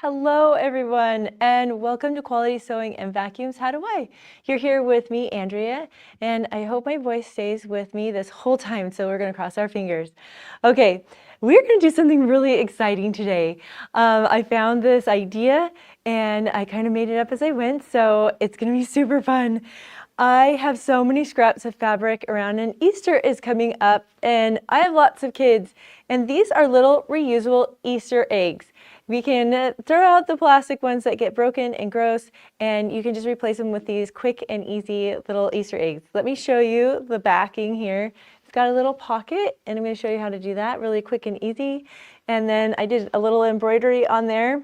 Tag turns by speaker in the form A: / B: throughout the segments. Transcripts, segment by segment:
A: Hello everyone and welcome to Quality Sewing and Vacuums How Do I? You're here with me, Andrea, and I hope my voice stays with me this whole time, so we're going to cross our fingers. Okay, we're going to do something really exciting today. I found this idea and I kind of made it up as I went, so it's going to be super fun. I have so many scraps of fabric around and Easter is coming up and I have lots of kids and these are little reusable Easter eggs. We can throw out the plastic ones that get broken and gross, and you can just replace them with these quick and easy little Easter eggs. Let me show you the backing here. It's got a little pocket, and I'm going to show you how to do that really quick and easy. And then I did a little embroidery on there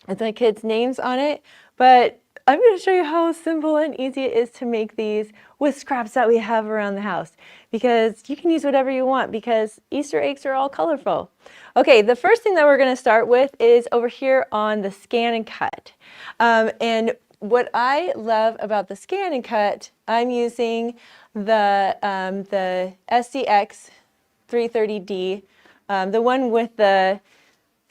A: with my kids' names on it, but I'm going to show you how simple and easy it is to make these with scraps that we have around the house, because you can use whatever you want because Easter eggs are all colorful. Okay, the first thing that we're going to start with is over here on the scan and cut. And what I love about the scan and cut, I'm using the SCX 330D, the one with the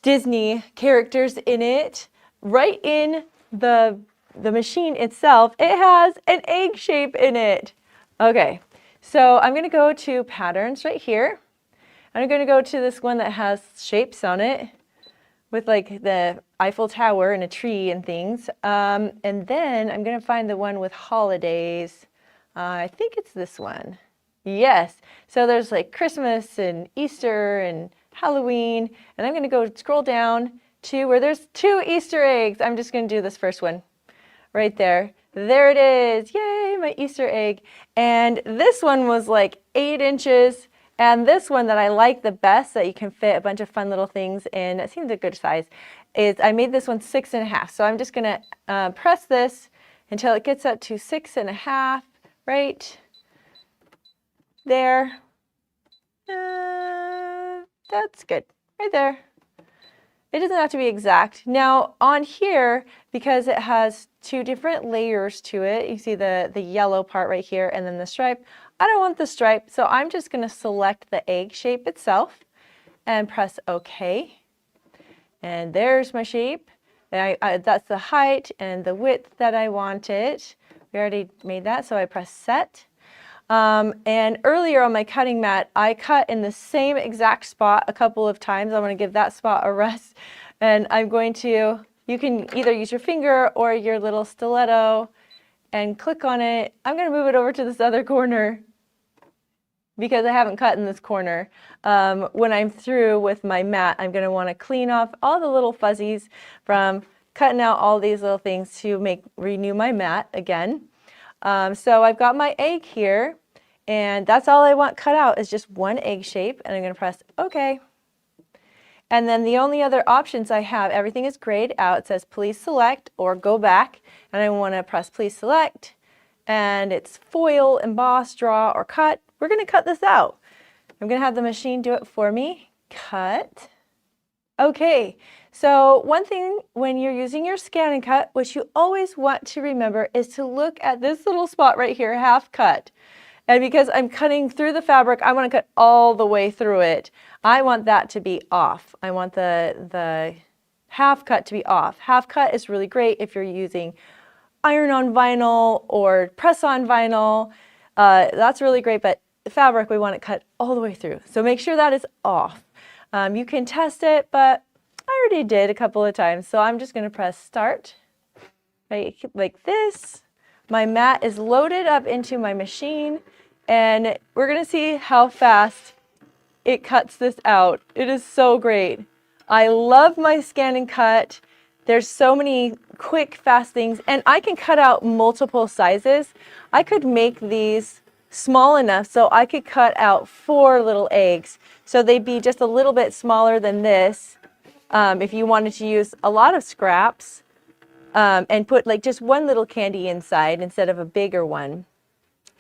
A: Disney characters in it. Right in the machine itself, it has an egg shape in it. Okay, so I'm going to go to patterns right here. I'm going to go to this one that has shapes on it with like the Eiffel Tower and a tree and things. And then I'm going to find the one with holidays. I think it's this one. Yes. So there's like Christmas and Easter and Halloween. And I'm going to go scroll down to where there's 2 Easter eggs. I'm just going to do this first one right there. There it is. Yay, my Easter egg. And this one was like 8 inches. And this one that I like the best, that you can fit a bunch of fun little things in, it seems a good size, is I made this one 6.5. So I'm just going to press this until it gets up to 6.5, right there. That's good, right there. It doesn't have to be exact. Now on here, because it has 2 different layers to it, you see the yellow part right here and then the stripe. I don't want the stripe, so I'm just going to select the egg shape itself and press OK. And there's my shape. That's the height and the width that I wanted. We already made that, so I press set. And earlier on my cutting mat, I cut in the same exact spot a couple of times. I want to give that spot a rest. And I'm going to, you can either use your finger or your little stiletto and click on it. I'm going to move it over to this other corner because I haven't cut in this corner. When I'm through with my mat, I'm going to want to clean off all the little fuzzies from cutting out all these little things to renew my mat again. So I've got my egg here, and that's all I want cut out is just one egg shape, and I'm going to press OK. And then the only other options I have, everything is grayed out. It says please select or go back, and I want to press please select, and it's foil, emboss, draw, or cut. We're going to cut this out. I'm going to have the machine do it for me. Cut. Okay, so one thing when you're using your scan and cut, what you always want to remember is to look at this little spot right here, half cut. And because I'm cutting through the fabric, I want to cut all the way through it. I want that to be off. I want the half cut to be off. Half cut is really great if you're using iron-on vinyl or press-on vinyl. That's really great, but the fabric, we want it cut all the way through. So make sure that is off. You can test it, but I already did a couple of times. So I'm just going to press start, right, like this. My mat is loaded up into my machine, and we're going to see how fast it cuts this out. It is so great. I love my scan and cut. There's so many quick, fast things, and I can cut out multiple sizes. I could make these small enough so I could cut out 4 little eggs. So they'd be just a little bit smaller than this if you wanted to use a lot of scraps and put like just one little candy inside instead of a bigger one.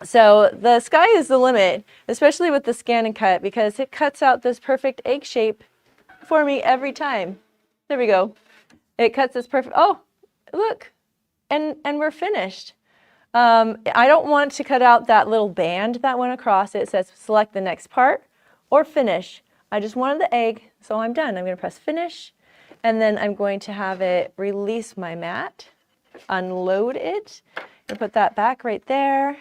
A: So the sky is the limit, especially with the scan and cut, because it cuts out this perfect egg shape for me every time. There we go. It cuts this perfect, oh, look, and we're finished. I don't want to cut out that little band that went across it. It says select the next part or finish. I just wanted the egg, so I'm done. I'm going to press finish, And then I'm going to have it release my mat, unload it, and put that back right there. I'm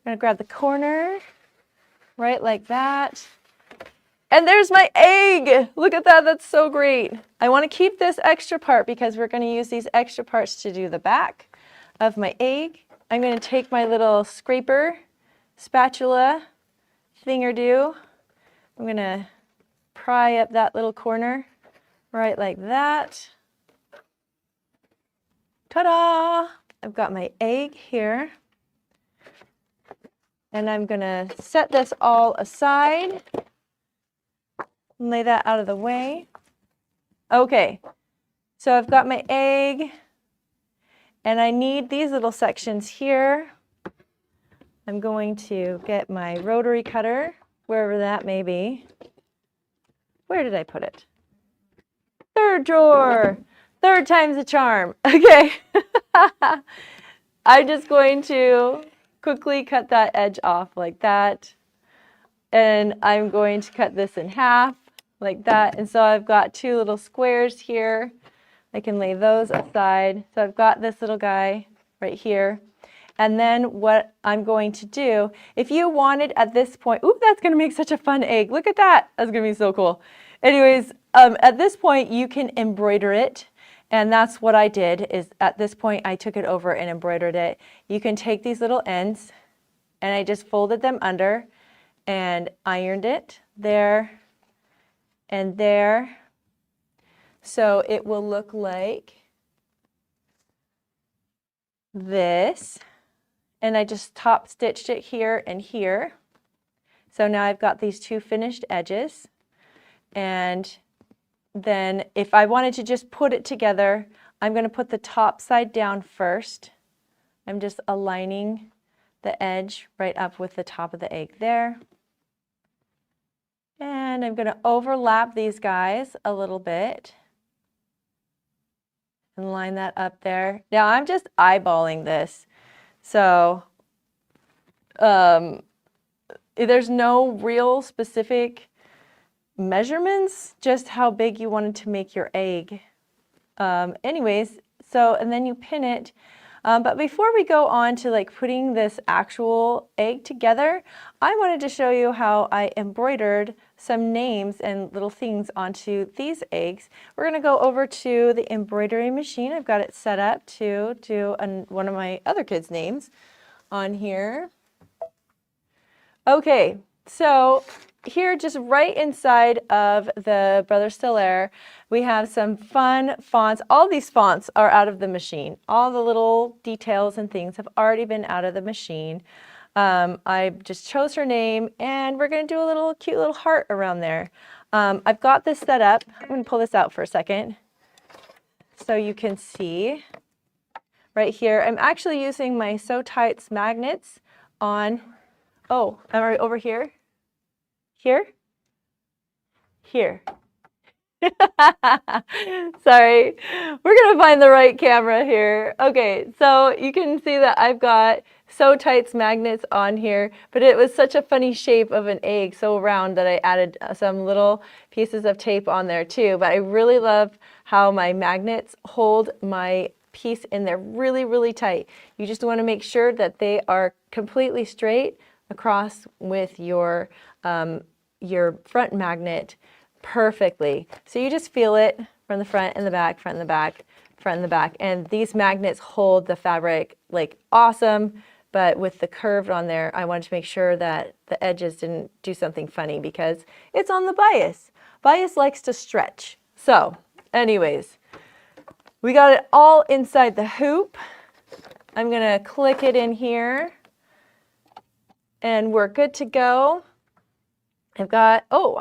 A: going to grab the corner, right like that. And there's my egg. Look at that, that's so great. I want to keep this extra part because we're going to use these extra parts to do the back of my egg. I'm going to take my little scraper, spatula, thinger-do. I'm going to pry up that little corner, right like that. Ta-da! I've got my egg here. And I'm going to set this all aside and lay that out of the way. Okay, so I've got my egg, and I need these little sections here. I'm going to get my rotary cutter, wherever that may be. Where did I put it? Third drawer. Third time's a charm. Okay. I'm just going to quickly cut that edge off like that. And I'm going to cut this in half like that. And so I've got two little squares here. I can lay those aside. So I've got this little guy right here. And then what I'm going to do, if you wanted at this point, ooh, that's going to make such a fun egg. Look at that. That's going to be so cool. Anyways, at this point, you can embroider it. And that's what I did, is at this point, I took it over and embroidered it. You can take these little ends, and I just folded them under and ironed it there and there. So it will look like this. And I just top stitched it here and here. So now I've got these two finished edges. And then if I wanted to just put it together, I'm going to put the top side down first. I'm just aligning the edge right up with the top of the egg there. And I'm going to overlap these guys a little bit and line that up there. Now I'm just eyeballing this. So there's no real specific measurements, just how big you wanted to make your egg. Anyways, so, and then you pin it. But before we go on to like putting this actual egg together, I wanted to show you how I embroidered some names and little things onto these eggs. We're going to go over to the embroidery machine. I've got it set up to do one of my other kids' names on here. Okay, so here just right inside of the Brother Stellaire, we have some fun fonts. All these fonts are out of the machine. All the little details and things have already been out of the machine. I just chose her name, and we're going to do a little cute little heart around there. I've got this set up. I'm going to pull this out for a second so you can see right here. I'm actually using my Sew Tights magnets on, oh, am I over here? Here? Here. Sorry, we're gonna find the right camera here. Okay, so you can see that I've got Sew Tights magnets on here, but it was such a funny shape of an egg, so round, that I added some little pieces of tape on there too. But I really love how my magnets hold my piece in there really, really tight. You just want to make sure that they are completely straight across with your front magnet perfectly. So you just feel it from the front and the back, front and the back, front and the back. And these magnets hold the fabric like awesome, but with the curved on there, I wanted to make sure that the edges didn't do something funny because it's on the bias. Bias likes to stretch. So anyways, we got it all inside the hoop. I'm gonna click it in here and we're good to go. I've got, oh,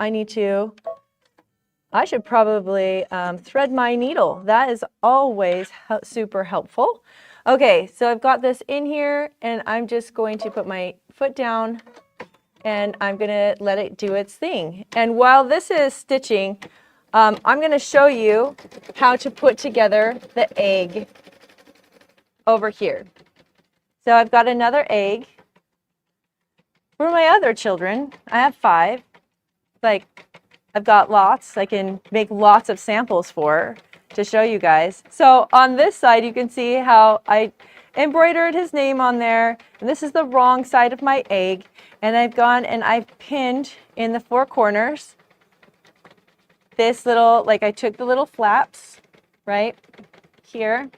A: I should probably thread my needle. That is always super helpful. Okay, so I've got this in here and I'm just going to put my foot down and I'm gonna let it do its thing. And while this is stitching, I'm gonna show you how to put together the egg over here. So I've got another egg. For my other children, I have 5, like I've got lots. I can make lots of samples for to show you guys. So on this side, you can see how I embroidered his name on there. And this is the wrong side of my egg. And I've gone and I've pinned in the 4 corners this little, like I took the little flaps right here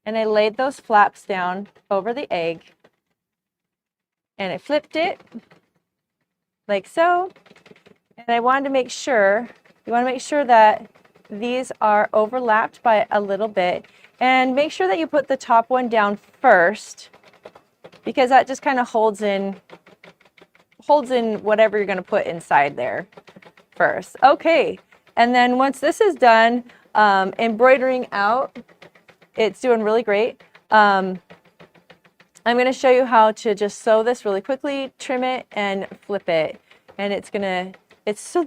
A: and I laid those flaps down over the egg and I flipped it like so. And I wanted to make sure, you want to make sure that these are overlapped by a little bit, and make sure that you put the top one down first, because that just kind of holds in whatever you're going to put inside there first. Okay, and then once this is done, embroidering out, it's doing really great. I'm going to show you how to just sew this really quickly, trim it, and flip it. And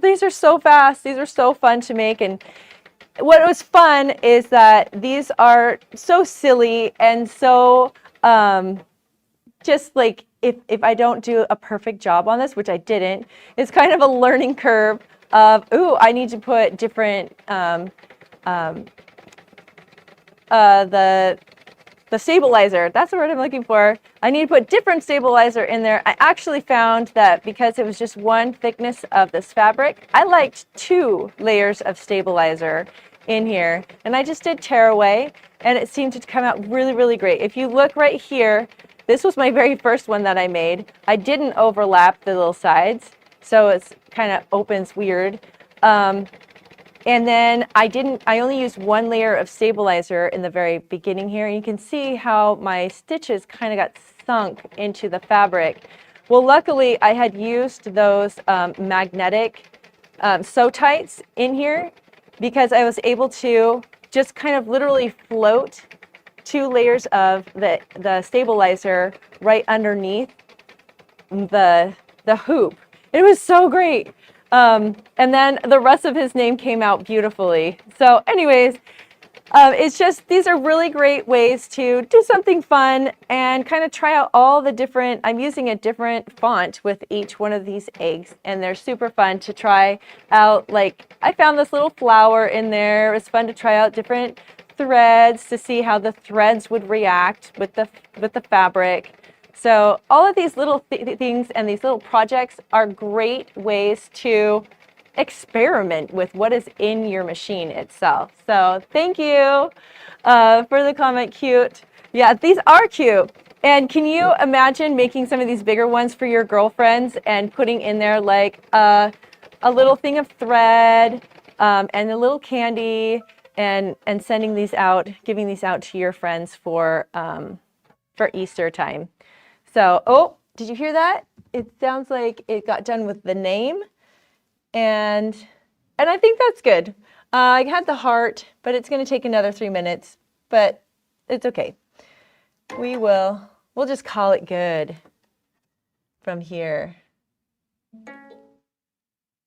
A: these are so fast. These are so fun to make. And what was fun is that these are so silly and so just like if I don't do a perfect job on this, which I didn't, it's kind of a learning curve of, ooh, I need to put different, the stabilizer, that's the word I'm looking for. I need to put different stabilizer in there. I actually found that because it was just one thickness of this fabric, I liked 2 layers of stabilizer in here. And I just did tearaway and it seemed to come out really, really great. If you look right here, this was my very first one that I made. I didn't overlap the little sides, so it's kind of opens weird. And then I only used 1 layer of stabilizer in the very beginning here. And you can see how my stitches kind of got sunk into the fabric. Well, luckily I had used those magnetic sew tights in here, because I was able to just kind of literally float 2 layers of the stabilizer right underneath the hoop. It was so great. And then the rest of his name came out beautifully. So anyways, it's just, these are really great ways to do something fun and kind of try out all the different, I'm using a different font with each one of these eggs, and they're super fun to try out. Like I found this little flower in there. It was fun to try out different threads to see how the threads would react with the fabric. So all of these little things and these little projects are great ways to experiment with what is in your machine itself. So thank you for the comment, cute. Yeah, these are cute. And can you imagine making some of these bigger ones for your girlfriends and putting in there like a little thing of thread and a little candy and sending these out, giving these out to your friends for Easter time. So, oh, did you hear that? It sounds like it got done with the name, and I think that's good. I had the heart, but it's going to take another 3 minutes, but it's okay. We'll just call it good from here.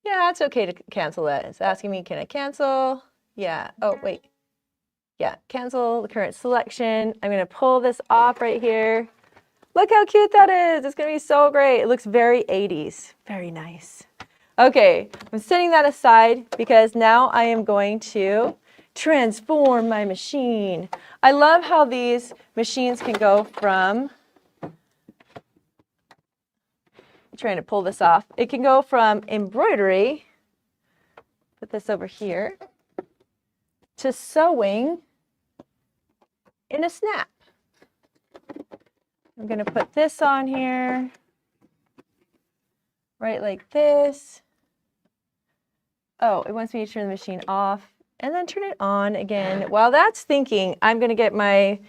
A: Yeah, it's okay to cancel that. It's asking me, can I cancel? Yeah. Oh, wait. Yeah, cancel the current selection. I'm going to pull this off right here. Look how cute that is. It's going to be so great. It looks very 80s. Very nice. Okay, I'm setting that aside because now I am going to transform my machine. I love how these machines can go from, I'm trying to pull this off. It can go from embroidery, put this over here, to sewing in a snap. I'm going to put this on here, right like this. Oh, it wants me to turn the machine off and then turn it on again. While that's thinking, I'm going to get my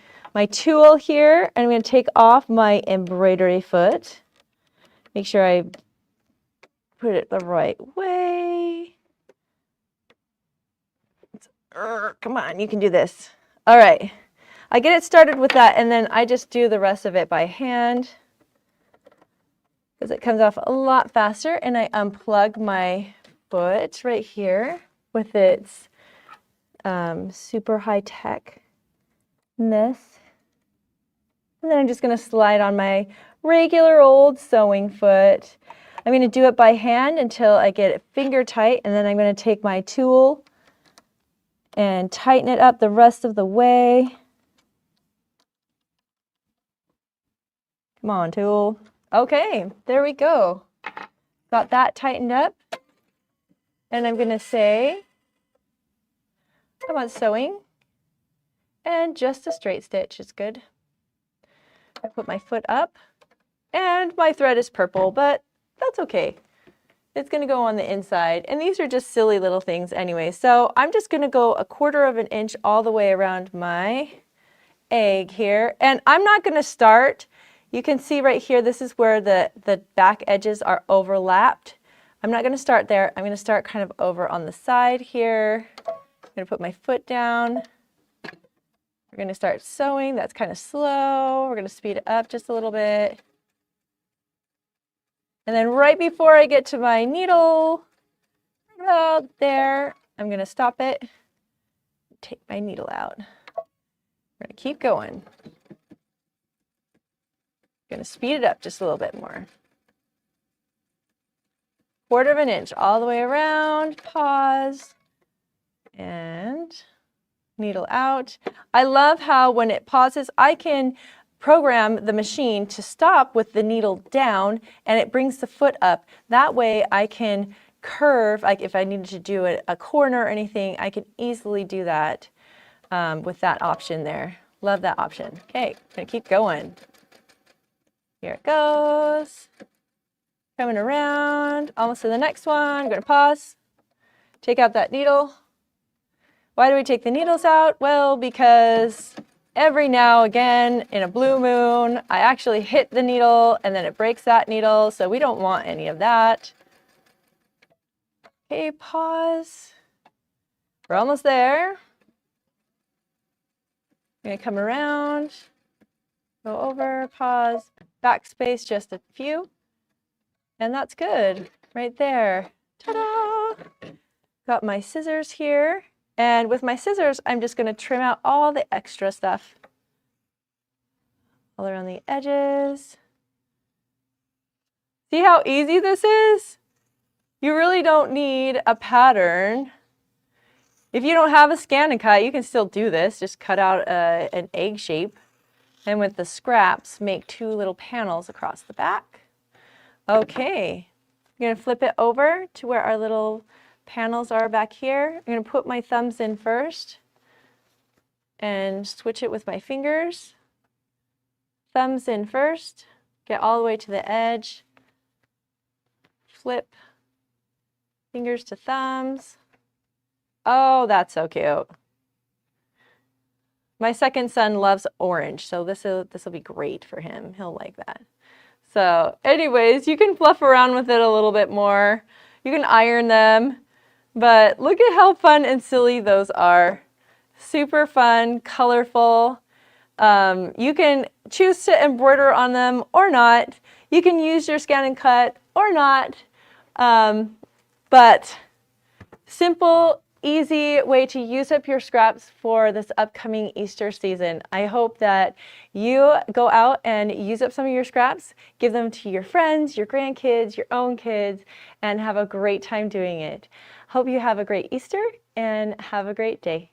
A: tool here and I'm going to take off my embroidery foot. Make sure I put it the right way. Come on, you can do this. All right. I get it started with that, and then I just do the rest of it by hand because it comes off a lot faster. And I unplug my foot right here with its super high-tech-ness. And then I'm just going to slide on my regular old sewing foot. I'm going to do it by hand until I get it finger tight, and then I'm going to take my tool and tighten it up the rest of the way. Come on, tool. Okay, there we go. Got that tightened up. And I'm going to say, I want sewing, and just a straight stitch is good. I put my foot up, and my thread is purple, but that's okay. It's going to go on the inside, and these are just silly little things anyway. So I'm just going to go 1/4 of an inch all the way around my egg here, and I'm not going to start. You can see right here, this is where the back edges are overlapped. I'm not going to start there. I'm going to start kind of over on the side here. I'm going to put my foot down. We're going to start sewing. That's kind of slow. We're going to speed it up just a little bit. And then right before I get to my needle, about there, I'm going to stop it, take my needle out. We're going to keep going. Going to speed it up just a little bit more. 1/4 of an inch all the way around, pause, and needle out. I love how when it pauses, I can program the machine to stop with the needle down, and it brings the foot up. That way I can curve, like if I needed to do a corner or anything, I can easily do that with that option there. Love that option. Okay, gonna keep going. Here it goes. Coming around, almost to the next one. I'm going to pause, take out that needle. Why do we take the needles out? Well, because every now and again in a blue moon, I actually hit the needle and then it breaks that needle, so we don't want any of that. Okay, pause. We're almost there. I'm going to come around, go over, pause, backspace just a few. And that's good, right there. Ta-da! Got my scissors here. And with my scissors, I'm just going to trim out all the extra stuff. All around the edges. See how easy this is? You really don't need a pattern. If you don't have a scan and cut, you can still do this. Just cut out an egg shape. And with the scraps, make 2 little panels across the back. Okay, I'm going to flip it over to where our little panels are back here. I'm going to put my thumbs in first and switch it with my fingers. Thumbs in first, get all the way to the edge, flip, fingers to thumbs. Oh, that's so cute. My second son loves orange, so this will be great for him. He'll like that. So anyways, you can fluff around with it a little bit more. You can iron them, but look at how fun and silly those are. Super fun, colorful. You can choose to embroider on them or not. You can use your scan and cut or not, but simple, easy way to use up your scraps for this upcoming Easter season. I hope that you go out and use up some of your scraps, give them to your friends, your grandkids, your own kids, and have a great time doing it. Hope you have a great Easter and have a great day.